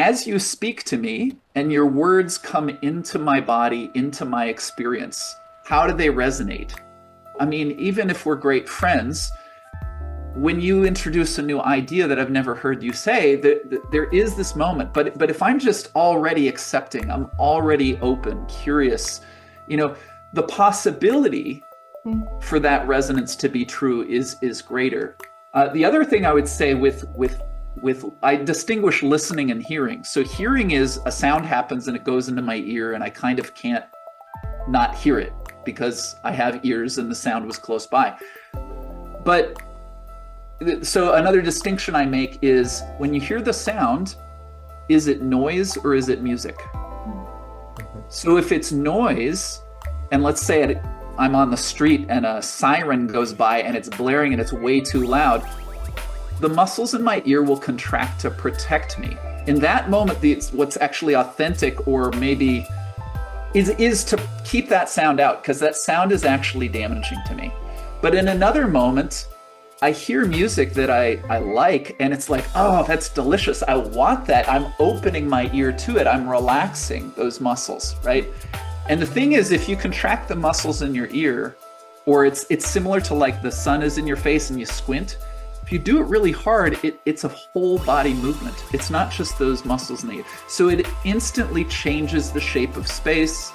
as you speak to me and your words come into my body, into my experience, how do they resonate? I mean, even if we're great friends, when you introduce a new idea that I've never heard you say, there is this moment. But if I'm just already accepting, I'm already open, curious, the possibility for that resonance to be true is greater. The other thing I would say with I distinguish listening and hearing. So hearing is a sound happens and it goes into my ear and I kind of can't not hear it because I have ears and the sound was close by. But so another distinction I make is when you hear the sound, is it noise or is it music? So if it's noise, and let's say I'm on the street and a siren goes by and it's blaring and it's way too loud, the muscles in my ear will contract to protect me. In that moment, what's actually authentic or maybe is to keep that sound out because that sound is actually damaging to me. But in another moment, I hear music that I like and it's like, oh, that's delicious. I want that. I'm opening my ear to it. I'm relaxing those muscles, right? And the thing is, if you contract the muscles in your ear, or it's similar to like the sun is in your face and you squint, if you do it really hard, it's a whole body movement. It's not just those muscles in the ear. So it instantly changes the shape of space.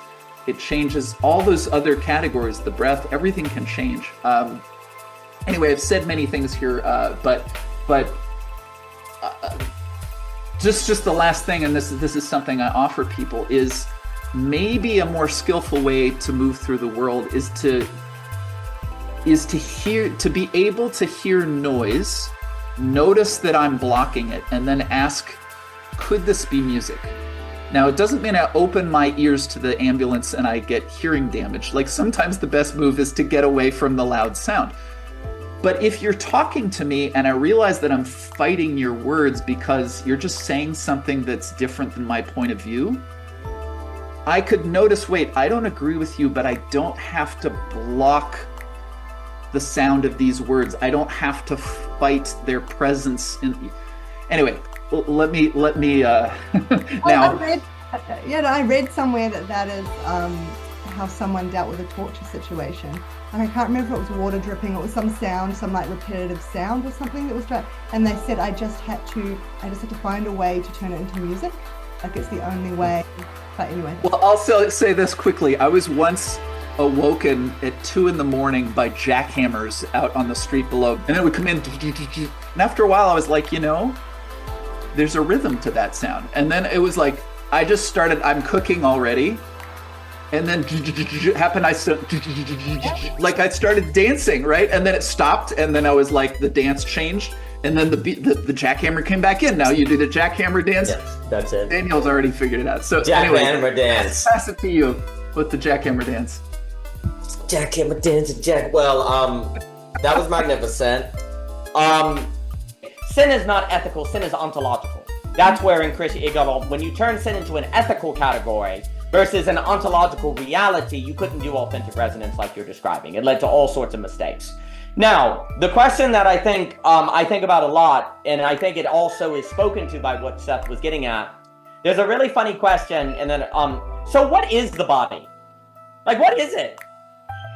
It changes all those other categories, the breath, everything can change. Anyway, I've said many things here, but just the last thing, and this is something I offer people, is maybe a more skillful way to move through the world is to be able to hear noise, notice that I'm blocking it, and then ask, could this be music? Now, it doesn't mean I open my ears to the ambulance and I get hearing damage. Like sometimes the best move is to get away from the loud sound. But if you're talking to me and I realize that I'm fighting your words because you're just saying something that's different than my point of view, I could notice, wait, I don't agree with you, but I don't have to block the sound of these words. I don't have to fight their presence. Anyway, let me now. I read somewhere that is how someone dealt with a torture situation. And I can't remember if it was water dripping, it was some sound, some like repetitive sound or something that was dry. And they said, I just had to find a way to turn it into music. Like it's the only way. But anyway. Well, I'll say this quickly. I was once awoken at 2 a.m. by jackhammers out on the street below. And it would come in. And after a while, I was like, there's a rhythm to that sound. And then it was like, I'm cooking already. And then happened, I started dancing, right? And then it stopped, and then I was like, the dance changed, and then the jackhammer came back in. Now you do the jackhammer dance. Yes, that's it. Daniel's already figured it out. So jackhammer dance. Pass it to you with the jackhammer dance. Jackhammer dance, Well, that was magnificent. Sin is not ethical. Sin is ontological. That's where in Christianity, when you turn sin into an ethical category versus an ontological reality, you couldn't do authentic resonance like you're describing. It led to all sorts of mistakes. Now, the question that I think about a lot, and I think it also is spoken to by what Seth was getting at, there's a really funny question, and then, so what is the body? Like, what is it?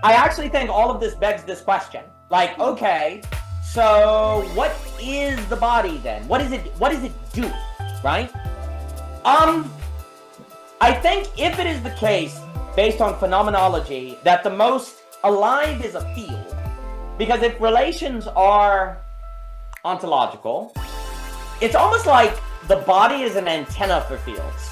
I actually think all of this begs this question. Like, okay, so what is the body then? What does it do, right? I think if it is the case, based on phenomenology, that the most alive is a field, because if relations are ontological, it's almost like the body is an antenna for fields.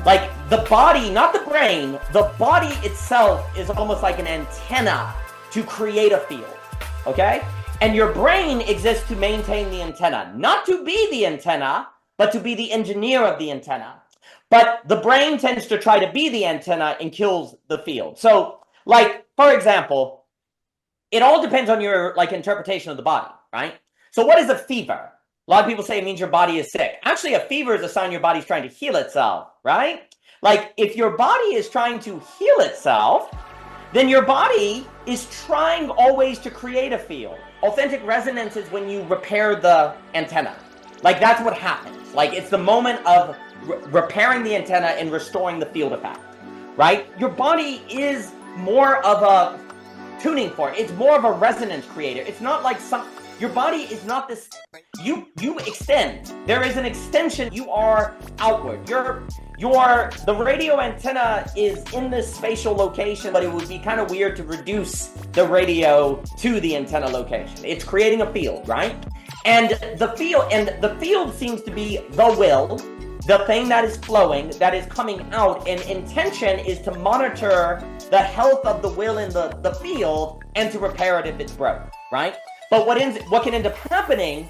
Like the body, not the brain, the body itself is almost like an antenna to create a field, okay? And your brain exists to maintain the antenna, not to be the antenna, but to be the engineer of the antenna. But the brain tends to try to be the antenna and kills the field. So, like, for example, it all depends on your, interpretation of the body, right? So what is a fever? A lot of people say it means your body is sick. Actually, a fever is a sign your body's trying to heal itself, right? Like, if your body is trying to heal itself, then your body is trying always to create a field. Authentic resonance is when you repair the antenna. Like, that's what happens. Like it's the moment of repairing the antenna and restoring the field effect, right? Your body is more of a tuning fork. It's more of a resonance creator. It's not like your body is not this, you extend. There is an extension. You are outward. The radio antenna is in this spatial location, but it would be kind of weird to reduce the radio to the antenna location. It's creating a field, right? And the field seems to be the will, the thing that is flowing, that is coming out, and intention is to monitor the health of the will in the field and to repair it if it's broke, right? But what can end up happening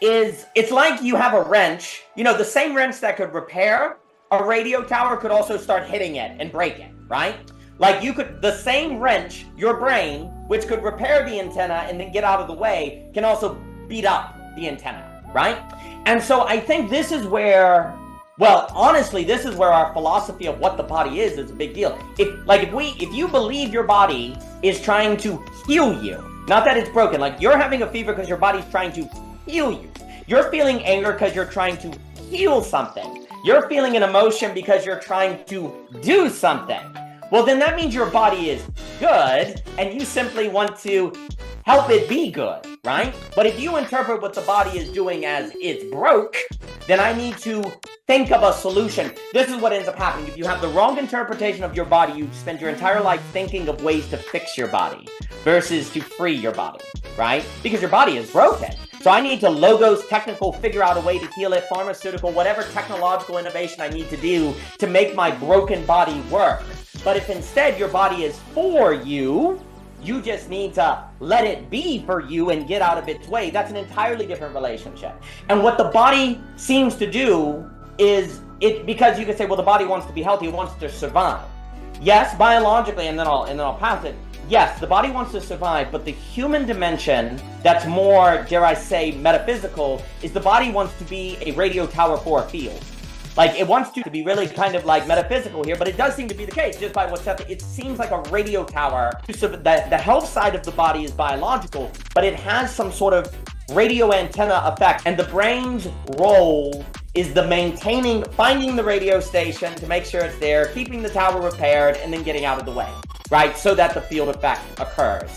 is it's like you have a wrench, the same wrench that could repair a radio tower could also start hitting it and break it, right? Like the same wrench, your brain, which could repair the antenna and then get out of the way, can also beat up the antenna, right? And so I think this is where, honestly, this is where our philosophy of what the body is a big deal. If you believe your body is trying to heal you, not that it's broken, like you're having a fever because your body's trying to heal you. You're feeling anger because you're trying to heal something. You're feeling an emotion because you're trying to do something. Well, then that means your body is good and you simply want to help it be good, right? But if you interpret what the body is doing as it's broke, then I need to think of a solution. This is what ends up happening. If you have the wrong interpretation of your body, you spend your entire life thinking of ways to fix your body versus to free your body, right? Because your body is broken. So I need to logos, technical, figure out a way to heal it, pharmaceutical, whatever technological innovation I need to do to make my broken body work. But if instead your body is for you, you just need to let it be for you and get out of its way. That's an entirely different relationship. And what the body seems to do is because you can say, well, the body wants to be healthy, it wants to survive. Yes, biologically, and then I'll pass it. Yes, the body wants to survive, but the human dimension that's more, dare I say, metaphysical, is the body wants to be a radio tower for a field. Like, it wants to be really kind of like metaphysical here, but it does seem to be the case, just by what Seth, it seems like a radio tower. So the health side of the body is biological, but it has some sort of radio antenna effect. And the brain's role is finding the radio station to make sure it's there, keeping the tower repaired, and then getting out of the way, right? So that the field effect occurs.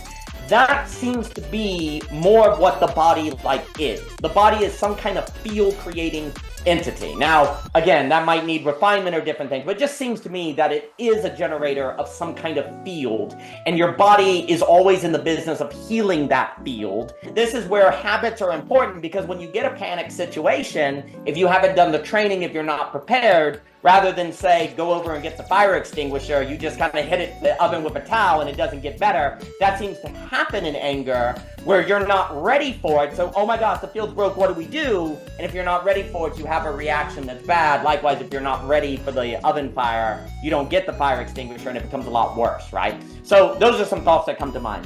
That seems to be more of what the body is. The body is some kind of field creating entity. Now, again, that might need refinement or different things, but it just seems to me that it is a generator of some kind of field, and your body is always in the business of healing that field. This is where habits are important, because when you get a panic situation, if you haven't done the training, if you're not prepared, rather than say, go over and get the fire extinguisher, you just kind of hit the oven with a towel and it doesn't get better. That seems to happen in anger, where you're not ready for it. So, oh my gosh, the field's broke, what do we do? And if you're not ready for it, you have a reaction that's bad. Likewise, if you're not ready for the oven fire, you don't get the fire extinguisher and it becomes a lot worse, right? So those are some thoughts that come to mind.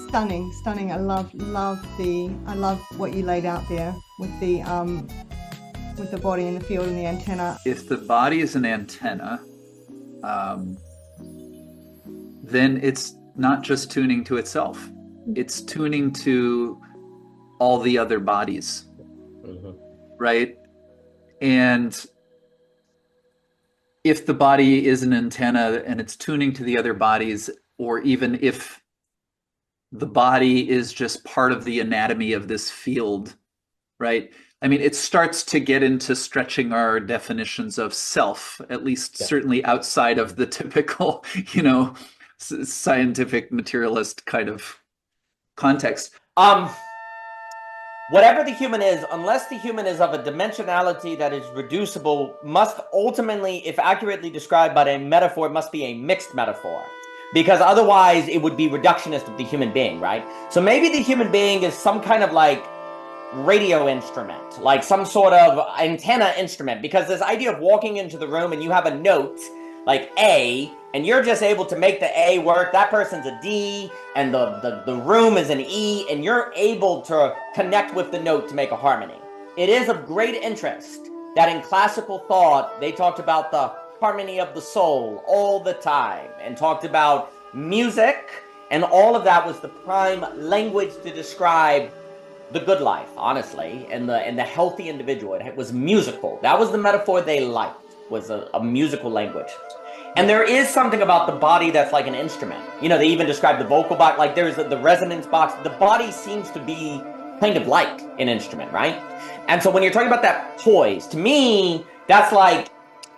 Stunning. I love what you laid out there with the body and the field and the antenna. If the body is an antenna, then it's not just tuning to itself. It's tuning to all the other bodies, right? And if the body is an antenna and it's tuning to the other bodies, or even if the body is just part of the anatomy of this field, right? I mean, it starts to get into stretching our definitions of self, at least certainly outside of the typical, scientific materialist kind of context. Whatever the human is, unless the human is of a dimensionality that is reducible, must ultimately, if accurately described by a metaphor, it must be a mixed metaphor. Because otherwise it would be reductionist of the human being, right? So maybe the human being is some kind of like radio instrument, like some sort of antenna instrument, because this idea of walking into the room and you have a note like A, and you're just able to make the A work, that person's a D, and the room is an E, and you're able to connect with the note to make a harmony. It is of great interest that in classical thought, they talked about the harmony of the soul all the time, and talked about music, and all of that was the prime language to describe the good life, honestly, and the healthy individual. It was musical. That was the metaphor they liked, was a musical language. And there is something about the body that's like an instrument. You know, they even describe the vocal box, like there's the resonance box. The body seems to be kind of like an instrument, right? And so when you're talking about that poise, to me, that's like,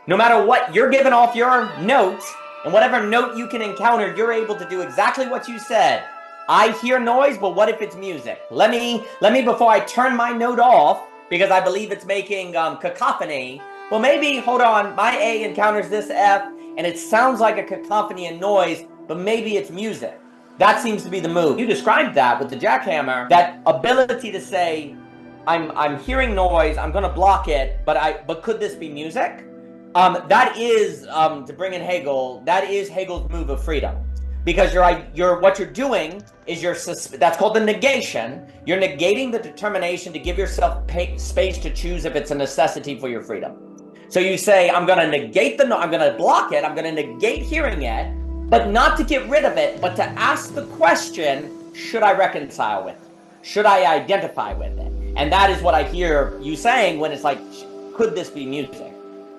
no matter what, you're giving off your note, and whatever note you can encounter, you're able to do exactly what you said. I hear noise, but what if it's music? Let me, before I turn my note off, because I believe it's making cacophony, well, maybe, hold on, my A encounters this F, and it sounds like a cacophony and noise, but maybe it's music. That seems to be the move. You described that with the jackhammer, that ability to say, I'm hearing noise, I'm gonna block it, but could this be music? That is, to bring in Hegel, that is Hegel's move of freedom. Because what you're doing is that's called the negation. You're negating the determination to give yourself space to choose if it's a necessity for your freedom. So you say, I'm gonna negate I'm gonna block it, I'm gonna negate hearing it, but not to get rid of it, but to ask the question, should I reconcile with it? Should I identify with it? And that is what I hear you saying when it's like, could this be music?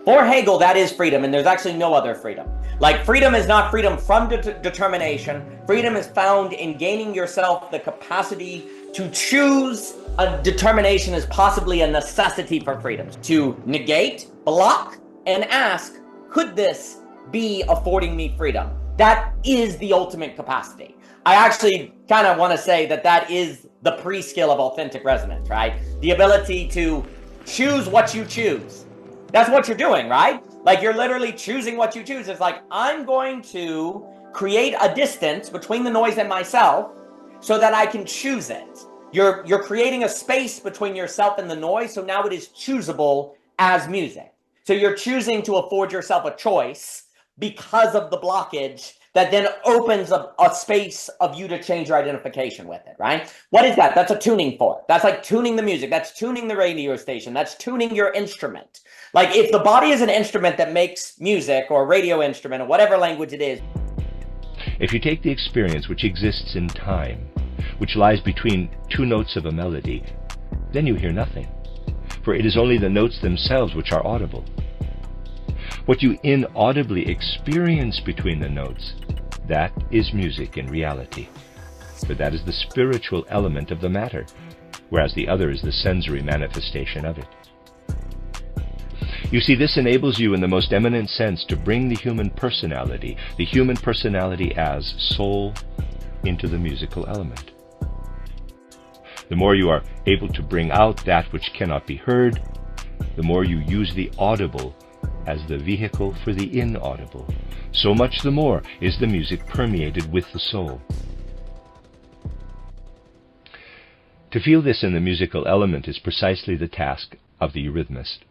For Hegel, that is freedom, and there's actually no other freedom. Like, freedom is not freedom from determination. Freedom is found in gaining yourself the capacity to choose a determination as possibly a necessity for freedom. To negate, block, and ask, could this be affording me freedom? That is the ultimate capacity. I actually kind of want to say that is the pre-skill of authentic resonance, right? The ability to choose what you choose. That's what you're doing, right? Like, you're literally choosing what you choose. It's like, I'm going to create a distance between the noise and myself so that I can choose it. You're creating a space between yourself and the noise, so now it is choosable as music. So you're choosing to afford yourself a choice because of the blockage that then opens up a space of you to change your identification with it, right? What is that? That's a tuning fork. That's like tuning the music. That's tuning the radio station. That's tuning your instrument. Like, if the body is an instrument that makes music, or a radio instrument, or whatever language it is. If you take the experience which exists in time, which lies between two notes of a melody, then you hear nothing, for it is only the notes themselves which are audible. What you inaudibly experience between the notes, that is music in reality, for that is the spiritual element of the matter, whereas the other is the sensory manifestation of it. You see, this enables you in the most eminent sense to bring the human personality as soul, into the musical element. The more you are able to bring out that which cannot be heard, the more you use the audible as the vehicle for the inaudible. So much the more is the music permeated with the soul. To feel this in the musical element is precisely the task of the eurythmist.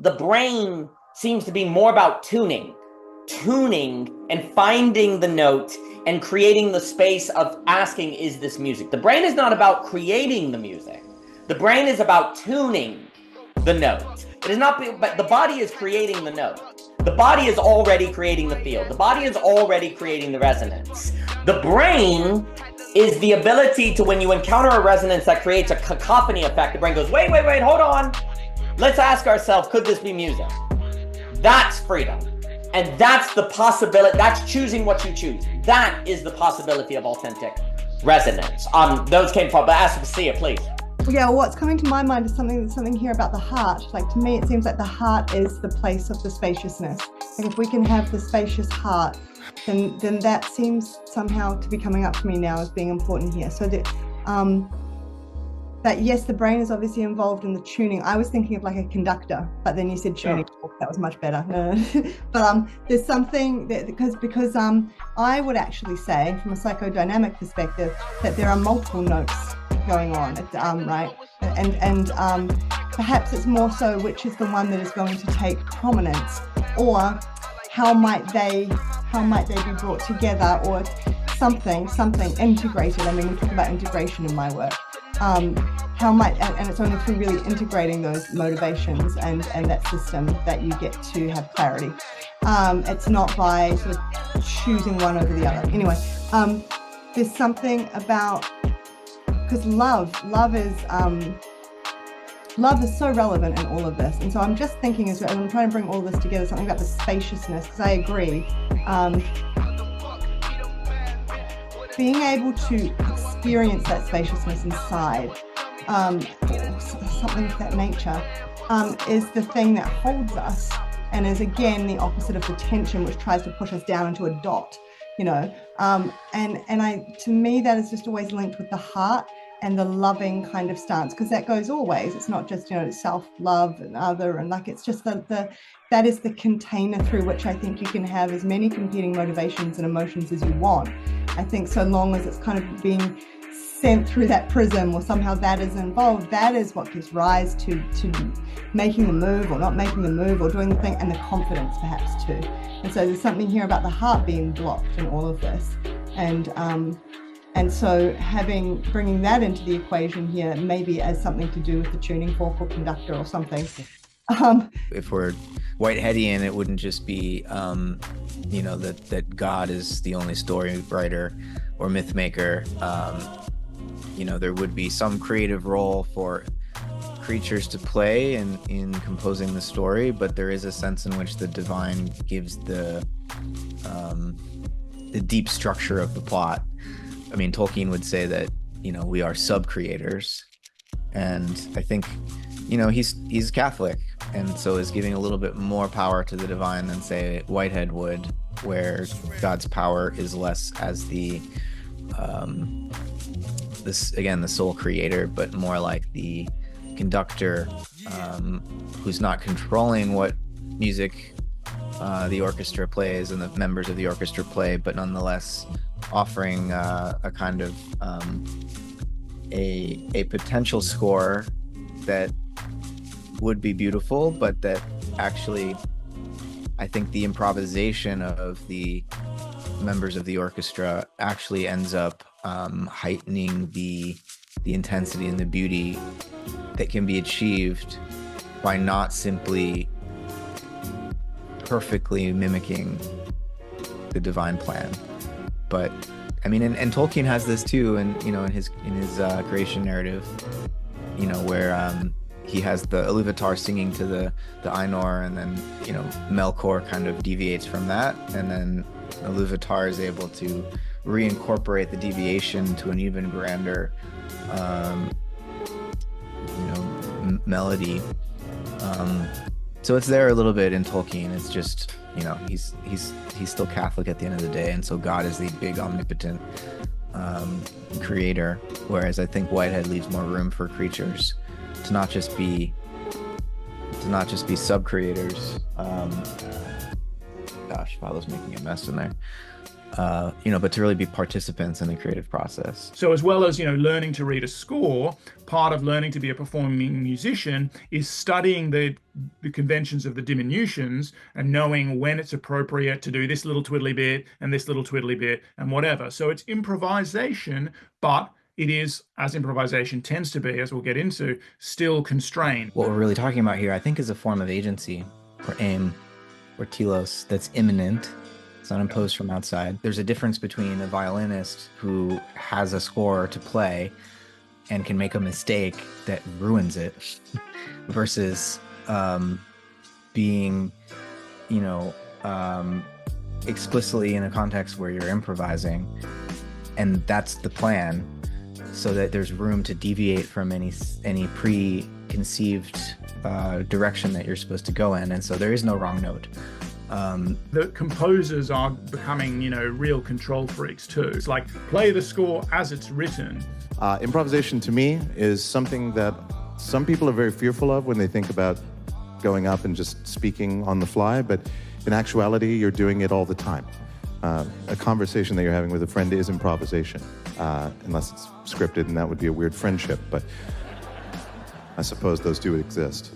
The brain seems to be more about tuning and finding the note and creating the space of asking, is this music? The brain is not about creating the music. The brain is about tuning the note. It is not, but the body is creating the note. The body is already creating the field. The body is already creating the resonance. The brain is the ability to, when you encounter a resonance that creates a cacophony effect, the brain goes, wait, hold on. Let's ask ourselves, could this be music? That's freedom. And that's the possibility, that's choosing what you choose. That is the possibility of authentic resonance. Those came from, but Aspasia, please. Yeah, what's coming to my mind is something here about the heart. Like, to me, it seems like the heart is the place of the spaciousness. Like, if we can have the spacious heart, then that seems somehow to be coming up for me now as being important here. So that yes, the brain is obviously involved in the tuning. I was thinking of like a conductor, but then you said tuning. Oh, that was much better. No. But there's something that, because I would actually say, from a psychodynamic perspective, that there are multiple notes going on, right? And perhaps it's more so which is the one that is going to take prominence, or how might they be brought together, or something integrated. I mean, we talk about integration in my work. How might, and it's only through really integrating those motivations and that system that you get to have clarity. It's not by sort of choosing one over the other. Anyway, there's something about because love is so relevant in all of this. And so I'm just thinking, as I'm trying to bring all this together, something about the spaciousness, because I agree. Being able to experience that spaciousness inside, or something of that nature, is the thing that holds us, and is again the opposite of the tension, which tries to push us down into a dot, you know. To me, that is just always linked with the heart and the loving kind of stance, because that goes always. It's not just, you know, self-love and other, and like, it's just that is the container through which I think you can have as many competing motivations and emotions as you want. I think so long as it's kind of being sent through that prism, or somehow that is involved, that is what gives rise to making the move or not making the move, or doing the thing, and the confidence perhaps too. And so there's something here about the heart being blocked in all of this. And so bringing that into the equation here, maybe as something to do with the tuning fork or conductor or something. If we're Whiteheadian, it wouldn't just be, you know, that God is the only story writer or myth maker. You know, there would be some creative role for creatures to play in composing the story, but there is a sense in which the divine gives the deep structure of the plot. I mean, Tolkien would say that, you know, we are sub-creators, and I think, you know, he's Catholic, and so is giving a little bit more power to the divine than, say, Whitehead would, where God's power is less as the sole creator, but more like the conductor, who's not controlling what music the orchestra plays and the members of the orchestra play, but nonetheless offering a kind of a potential score that would be beautiful, but that actually, I think the improvisation of the members of the orchestra actually ends up heightening the intensity and the beauty that can be achieved by not simply perfectly mimicking the divine plan. But I mean, and Tolkien has this too, and you know, in his creation narrative, you know, where he has the Ilúvatar singing to the Ainur, and then, you know, Melkor kind of deviates from that, and then Ilúvatar is able to reincorporate the deviation to an even grander, you know, melody. So it's there a little bit in Tolkien. It's just, you know, he's still Catholic at the end of the day, and so God is the big omnipotent creator, whereas I think Whitehead leaves more room for creatures to not just be sub-creators. Gosh, Father's making a mess in there. You know, but to really be participants in the creative process. So as well as, you know, learning to read a score, part of learning to be a performing musician is studying the conventions of the diminutions and knowing when it's appropriate to do this little twiddly bit and this little twiddly bit and whatever. So it's improvisation, but it is, as improvisation tends to be, as we'll get into, still constrained. What we're really talking about here, I think, is a form of agency or aim or telos that's immanent. It's not imposed from outside. There's a difference between a violinist who has a score to play and can make a mistake that ruins it versus being, you know, explicitly in a context where you're improvising, and that's the plan, so that there's room to deviate from any preconceived direction that you're supposed to go in, and so there is no wrong note. The composers are becoming, you know, real control freaks too. It's like, play the score as it's written. Improvisation to me is something that some people are very fearful of when they think about going up and just speaking on the fly, but in actuality, you're doing it all the time. A conversation that you're having with a friend is improvisation, unless it's scripted, and that would be a weird friendship, but I suppose those do exist.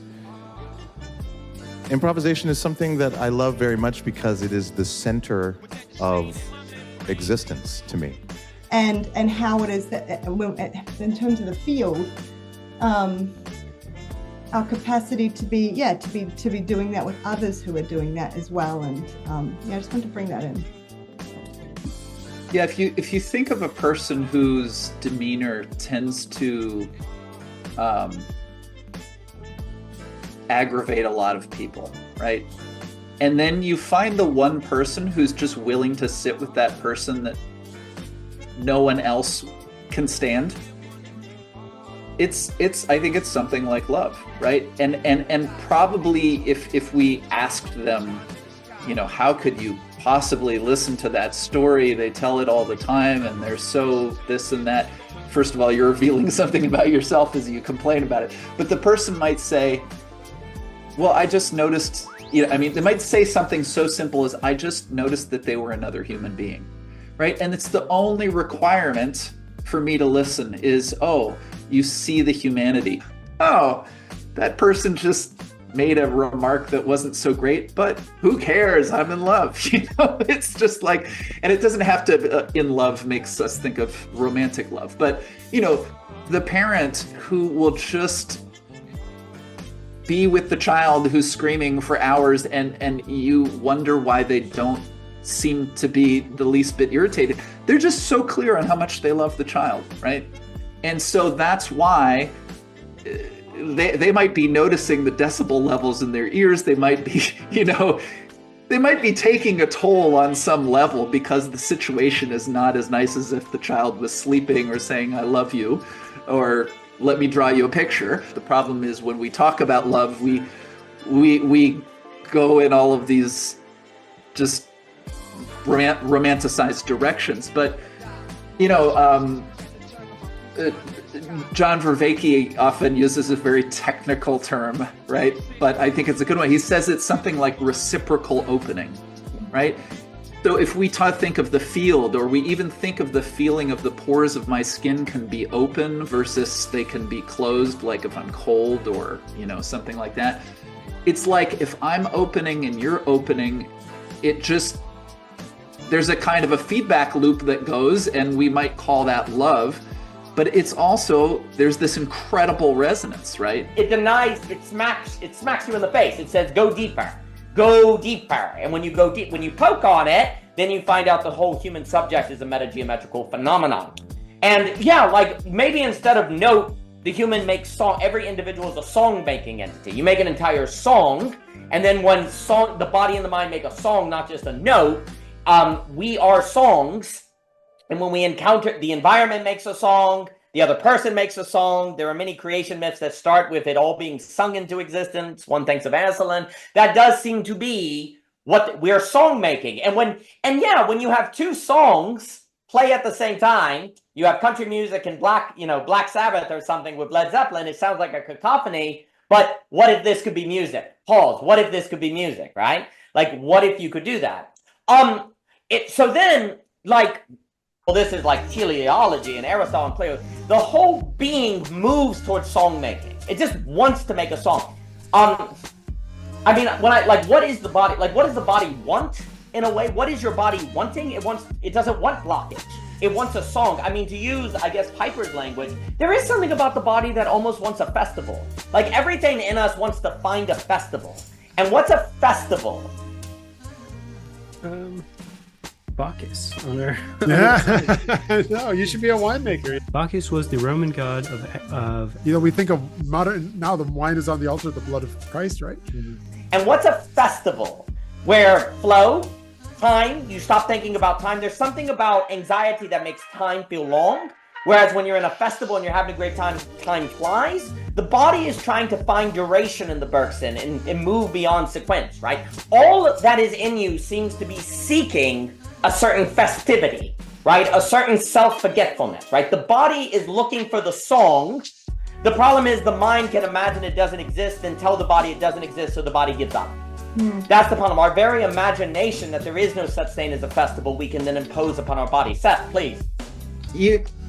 Improvisation is something that I love very much because it is the center of existence to me. And how it is that, in terms of the field, our capacity to be doing that with others who are doing that as well. And I just want to bring that in. Yeah, if you think of a person whose demeanor tends to aggravate a lot of people, right? And then you find the one person who's just willing to sit with that person that no one else can stand. It's I think it's something like love, right? And probably if we asked them, you know, how could you possibly listen to that story? They tell it all the time and they're so this and that. First of all, you're revealing something about yourself as you complain about it. But the person might say, well, I just noticed, you know, I mean, they might say something so simple as, I just noticed that they were another human being, right? And it's the only requirement for me to listen is, oh, you see the humanity. Oh, that person just made a remark that wasn't so great, but who cares? I'm in love. You know, it's just like, and it doesn't have to, in love makes us think of romantic love, but you know, the parent who will just be with the child who's screaming for hours and you wonder why they don't seem to be the least bit irritated. They're just so clear on how much they love the child, right? And so that's why they might be noticing the decibel levels in their ears. They might be, you know, they might be taking a toll on some level because the situation is not as nice as if the child was sleeping or saying, I love you, or let me draw you a picture. The problem is when we talk about love, we go in all of these just romanticized directions. But, you know, John Vervaeke often uses a very technical term, right? But I think it's a good one. He says it's something like reciprocal opening, right? So if we think of the field, or we even think of the feeling of the pores of my skin can be open versus they can be closed, like if I'm cold or, you know, something like that. It's like if I'm opening and you're opening, there's a kind of a feedback loop that goes, and we might call that love. But it's also, there's this incredible resonance, right? It smacks you in the face. It says, go deeper. Go deeper. And when you go deep, when you poke on it, then you find out the whole human subject is a metageometrical phenomenon. And yeah, like maybe instead of note, the human makes song. Every individual is a song-making entity. You make an entire song, and then when the body and the mind make a song, not just a note, we are songs. And when we encounter, the environment makes a song, the other person makes a song. There are many creation myths that start with it all being sung into existence. One thinks of Aslan. That does seem to be what we are song making. And when you have two songs play at the same time, you have country music and Black Sabbath or something with Led Zeppelin. It sounds like a cacophony, but what if this could be music? Pause. What if this could be music, right? Like, what if you could do that? So then, like, well, this is like teleology and Aristotle and Plato. The whole being moves towards song making. It just wants to make a song. I mean, what is the body? Like, what does the body want in a way? What is your body wanting? It doesn't want blockage. It wants a song. I mean, to use, I guess, Piper's language, there is something about the body that almost wants a festival. Like, everything in us wants to find a festival. And what's a festival? Bacchus on our no, you should be a winemaker. Bacchus was the Roman god of you know, we think of modern, now the wine is on the altar of the blood of Christ, right? And what's a festival? Where flow, time, you stop thinking about time. There's something about anxiety that makes time feel long. Whereas when you're in a festival and you're having a great time, time flies. The body is trying to find duration in the Bergson and move beyond sequence, right? All that is in you seems to be seeking a certain festivity, right? A certain self-forgetfulness, right? The body is looking for the song. The problem is the mind can imagine it doesn't exist and tell the body it doesn't exist, so the body gives up. That's the problem. Our very imagination that there is no such thing as a festival, we can then impose upon our body. Seth, please.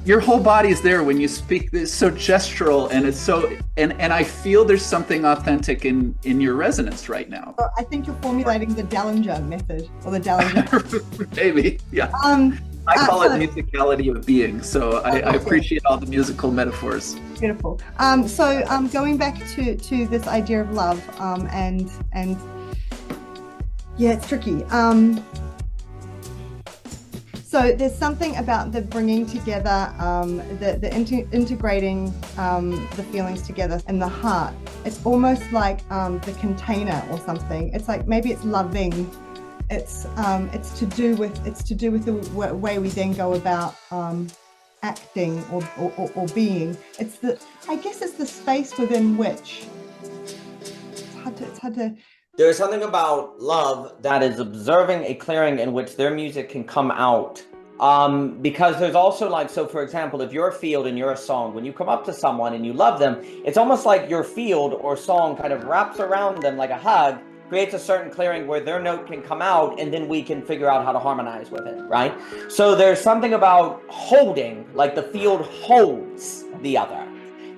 Your whole body is there when you speak. It's so gestural, and it's so, and I feel there's something authentic in your resonance right now. I think you're formulating the Dellinger method, or the Dellinger. Maybe, yeah. I call it musicality of being, so I appreciate all the musical metaphors. Beautiful. So going back to this idea of love, and yeah, it's tricky. So there's something about the bringing together, integrating the feelings together in the heart. It's almost like the container or something. It's like maybe it's loving. It's to do with the way we then go about acting or being. I guess it's the space within which it's hard to. There's something about love that is observing a clearing in which their music can come out. Because there's also like, so for example, if you're a field and you're a song, when you come up to someone and you love them, it's almost like your field or song kind of wraps around them like a hug, creates a certain clearing where their note can come out, and then we can figure out how to harmonize with it, right? So there's something about holding, like the field holds the other.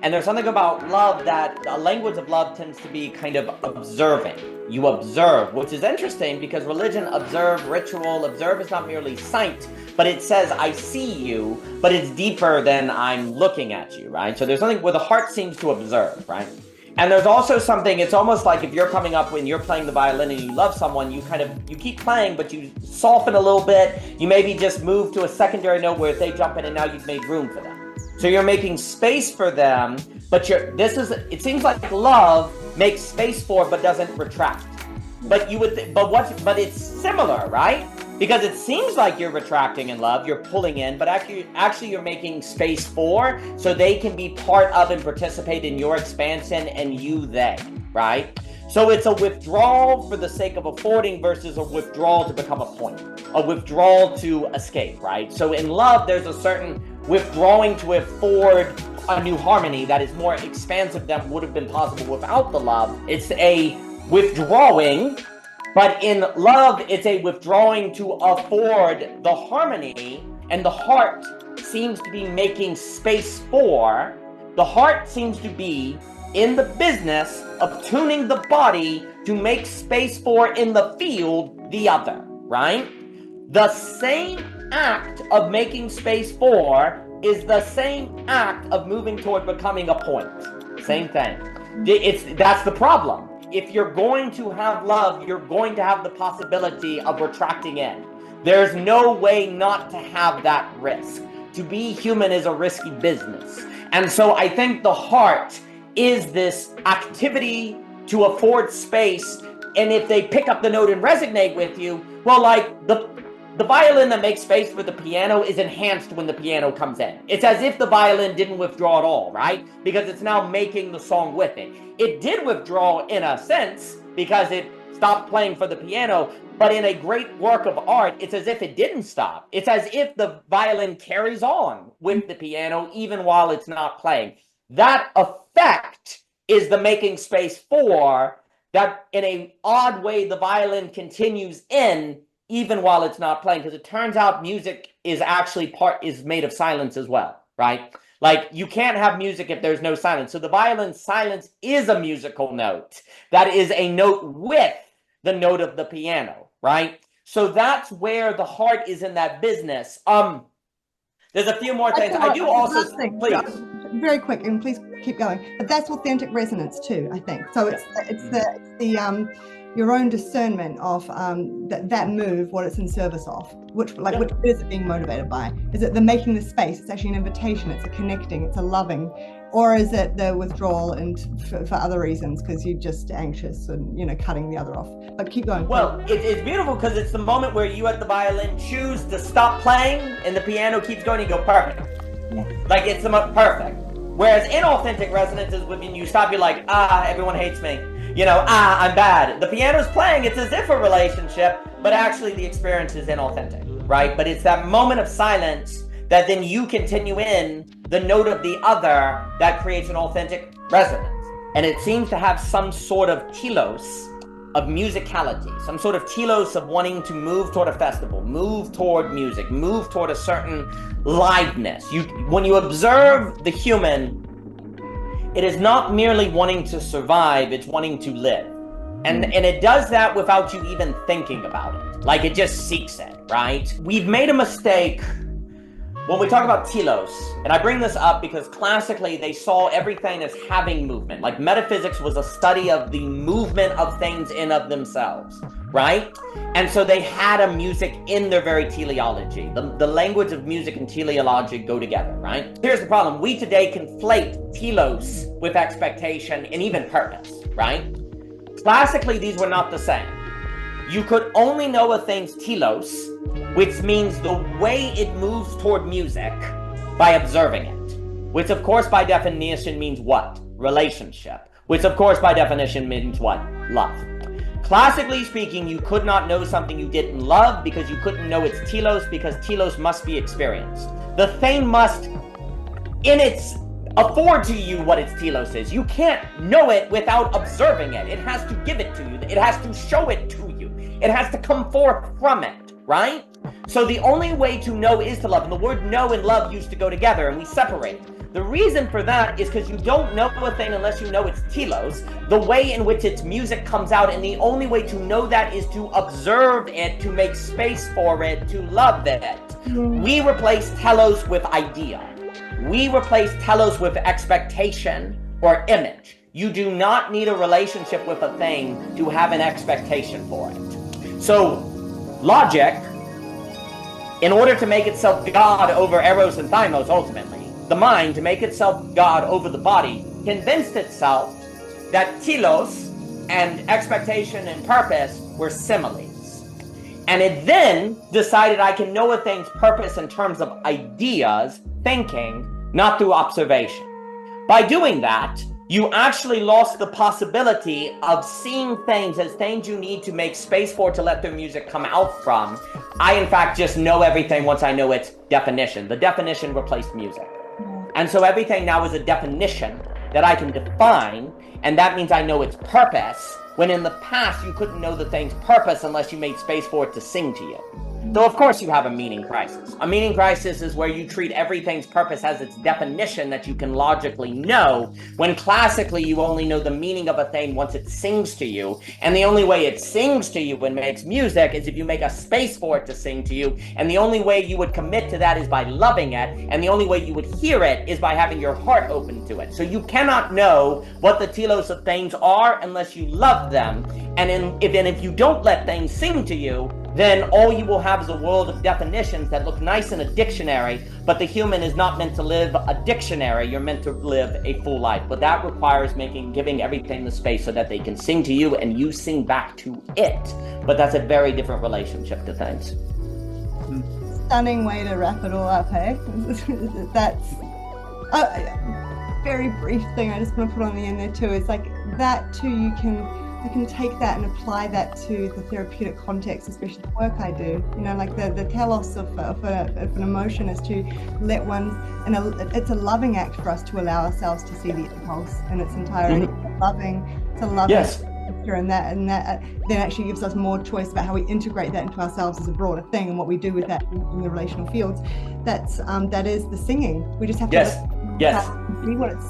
And there's something about love that a language of love tends to be kind of observing. You observe, which is interesting because religion, observe, ritual, observe is not merely sight, but it says, I see you, but it's deeper than I'm looking at you, right? So there's something where the heart seems to observe, right? And there's also something, it's almost like if you're coming up when you're playing the violin and you love someone, you keep playing, but you soften a little bit. You maybe just move to a secondary note where if they jump in and now you've made room for them. So you're making space for them, but it seems like love makes space for, but doesn't retract. But but it's similar, right? Because it seems like you're retracting in love, you're pulling in, but actually you're making space for, so they can be part of and participate in your expansion and you, they, right? So it's a withdrawal for the sake of affording versus a withdrawal to become a point, a withdrawal to escape, right? So in love, there's a certain withdrawing to afford a new harmony that is more expansive than would have been possible without the love. It's a withdrawing, but in love, it's a withdrawing to afford the harmony, and the heart seems to be making space for, the heart seems to be in the business of tuning the body to make space for in the field the other, right? The same act of making space for is the same act of moving toward becoming a point. Same thing. That's the problem. If you're going to have love, you're going to have the possibility of retracting in. There's no way not to have that risk. To be human is a risky business. And so I think the heart is this activity to afford space. And if they pick up the note and resonate with you, well, like the violin that makes space for the piano is enhanced when the piano comes in. It's as if the violin didn't withdraw at all, right? Because it's now making the song with it. It did withdraw in a sense because it stopped playing for the piano, but in a great work of art, it's as if it didn't stop. It's as if the violin carries on with the piano even while it's not playing. That effect is the making space for, that in an odd way the violin continues in even while it's not playing, because it turns out music is actually is made of silence as well, right? Like you can't have music if there's no silence. So the violin's silence is a musical note. That is a note with the note of the piano, right? So that's where the heart is in that business. There's a few more things. I do also, please. Very quick, and please keep going. But that's authentic resonance too, I think. So it's the your own discernment of that move, what it's in service of, which is it being motivated by? Is it the making the space? It's actually an invitation. It's a connecting. It's a loving, or is it the withdrawal and for other reasons because you're just anxious and cutting the other off? But keep going. Well, it's beautiful because it's the moment where you at the violin choose to stop playing and the piano keeps going and you go perfect. Yeah. Like it's perfect. Whereas inauthentic resonance is when you stop, you're like, everyone hates me. I'm bad. The piano's playing, it's as if a relationship, but actually the experience is inauthentic, right? But it's that moment of silence that then you continue in the note of the other that creates an authentic resonance. And it seems to have some sort of telos of musicality, some sort of telos of wanting to move toward a festival, move toward music, move toward a certain liveness. When you observe the human, it is not merely wanting to survive, it's wanting to live. And it does that without you even thinking about it. Like it just seeks it, right? We've made a mistake when we talk about telos, and I bring this up because classically they saw everything as having movement. Like metaphysics was a study of the movement of things in of themselves, right? And so they had a music in their very teleology. The language of music and teleology go together, right? Here's the problem. We today conflate telos with expectation and even purpose, right? Classically, these were not the same. You could only know a thing's telos, which means the way it moves toward music, by observing it, which of course by definition means what? Relationship, which of course by definition means what? Love. Classically speaking, you could not know something you didn't love because you couldn't know its telos, because telos must be experienced. The thing must, afford to you what its telos is. You can't know it without observing it. It has to give it to you. It has to show it to you. It has to come forth from it, right? So the only way to know is to love. And the word know and love used to go together, and we separate. The reason for that is because you don't know a thing unless you know its telos, the way in which its music comes out, and the only way to know that is to observe it, to make space for it, to love it. We replace telos with idea. We replace telos with expectation or image. You do not need a relationship with a thing to have an expectation for it. So, logic, in order to make itself God over Eros and Thymos, ultimately, the mind, to make itself God over the body, convinced itself that telos and expectation and purpose were similes. And it then decided I can know a thing's purpose in terms of ideas, thinking, not through observation. By doing that, you actually lost the possibility of seeing things as things you need to make space for, to let their music come out from. I, in fact, just know everything once I know its definition. The definition replaced music. And so everything now is a definition that I can define, and that means I know its purpose, when in the past you couldn't know the thing's purpose unless you made space for it to sing to you. So of course you have a meaning crisis. A meaning crisis is where you treat everything's purpose as its definition that you can logically know, when classically you only know the meaning of a thing once it sings to you. And the only way it sings to you when it makes music is if you make a space for it to sing to you. And the only way you would commit to that is by loving it. And the only way you would hear it is by having your heart open to it. So you cannot know what the telos of things are unless you love them. And if you don't let things sing to you, then all you will have is a world of definitions that look nice in a dictionary, but the human is not meant to live a dictionary. You're meant to live a full life. But that requires giving everything the space so that they can sing to you and you sing back to it. But that's a very different relationship to things. Stunning way to wrap it all up, hey? That's a very brief thing I just want to put on the end there too. It's like that too, you can take that and apply that to the therapeutic context, especially the work I do. You know, like the telos of an emotion is to let it's a loving act for us to allow ourselves to see the impulse in its entirety. It's a loving Yes. and that then actually gives us more choice about how we integrate that into ourselves as a broader thing and what we do with that in the relational fields. That is the singing. We just have to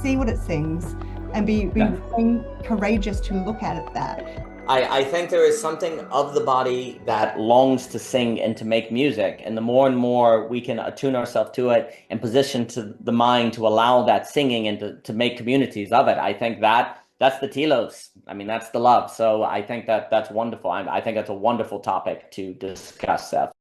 see what it sings. And be courageous to look at it that. I think there is something of the body that longs to sing and to make music. And the more and more we can attune ourselves to it and position to the mind to allow that singing and to make communities of it, I think that's the telos. I mean, that's the love. So I think that's wonderful. I think that's a wonderful topic to discuss, Seth.